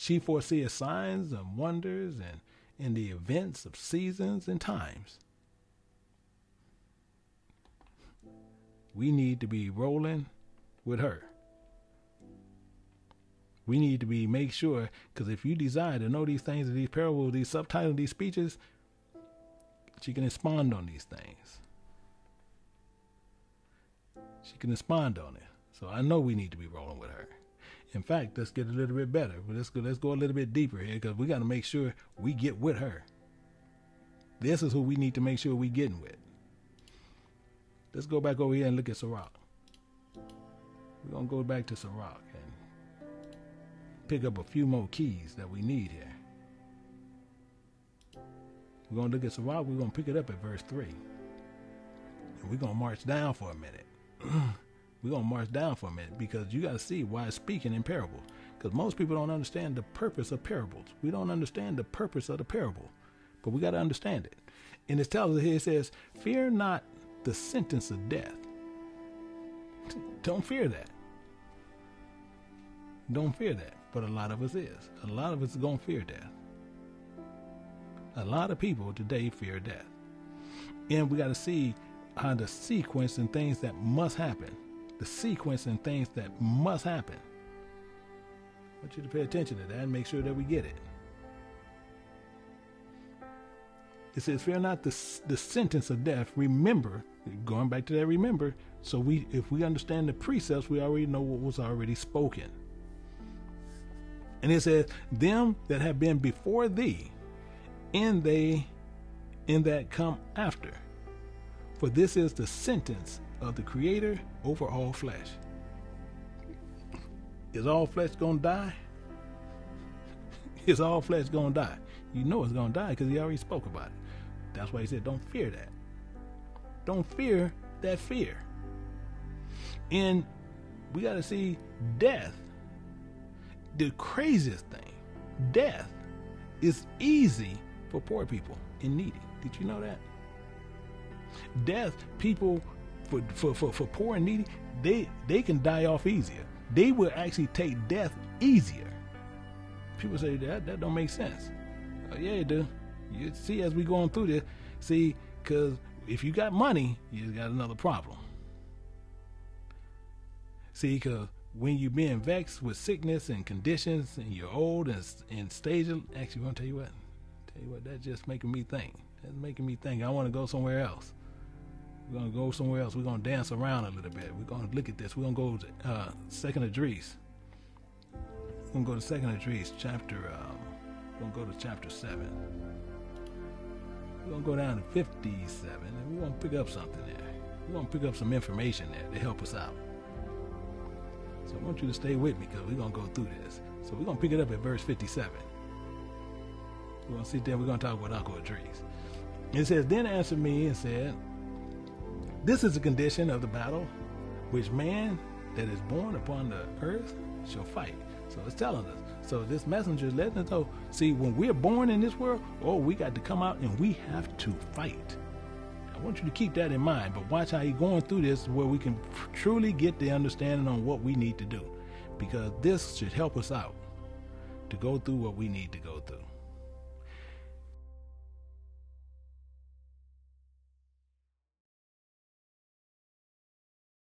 She foreseeth signs and wonders and in the events of seasons and times. We need to be rolling with her. We need to be make sure, because if you desire to know these things, these parables, these subtitles, these speeches, she can expound on these things. She can expound on it. So I know we need to be rolling with her. In fact, let's get a little bit better. Let's go a little bit deeper here, because we got to make sure we get with her. This is who we need to make sure we getting with. Let's go back over here and look at Sirach. We're going to go back to Sirach and pick up a few more keys that we need here. We're going to look at Sirach. We're going to pick it up at verse 3. And we're going to march down for a minute. We're going to march down for a minute, because you got to see why it's speaking in parables. Because most people don't understand the purpose of parables. We don't understand the purpose of the parable, but we got to understand it. And it tells us here, it says, fear not the sentence of death. Don't fear that. Don't fear that. But a lot of us is. A lot of us is going to fear death. A lot of people today fear death. And we got to see how the sequence and things that must happen. The sequence and things that must happen. I want you to pay attention to that and make sure that we get it. It says, fear not the sentence of death. Remember, going back to that, remember. So if we understand the precepts, we already know what was already spoken. And it says, them that have been before thee, and they in that come after. For this is the sentence of the Creator over all flesh. Is all flesh going to die? Is all flesh going to die? You know it's going to die because he already spoke about it. That's why he said, don't fear that. Don't fear that fear. And we got to see death. The craziest thing, death is easy for poor people and needy. Did you know that? Death, people for poor and needy, they can die off easier. They will actually take death easier. People say that don't make sense. Yeah, it do. You see, as we going through this, see, because if you got money, you got another problem. See, because when you're being vexed with sickness and conditions, and you're old and stage, actually, I want to tell you what, that's just making me think. That's making me think. I want to go somewhere else. We're going to go somewhere else. We're going to dance around a little bit. We're going to look at this. We're going to go to 2nd Esdras. We're going to go to 2nd Esdras, chapter, we're going to go to chapter 7. We're going to go down to 57, and we're going to pick up something there. We're going to pick up some information there to help us out. So I want you to stay with me, because we're going to go through this. So we're going to pick it up at verse 57. We're going to sit there. We're going to talk about Uncle Esdras. It says, then answered me and said, this is the condition of the battle which man that is born upon the earth shall fight. So it's telling us. So this messenger is letting us know, see, when we're born in this world, we got to come out and we have to fight. I want you to keep that in mind, but watch how he's going through this where we can truly get the understanding on what we need to do, because this should help us out to go through what we need to go through.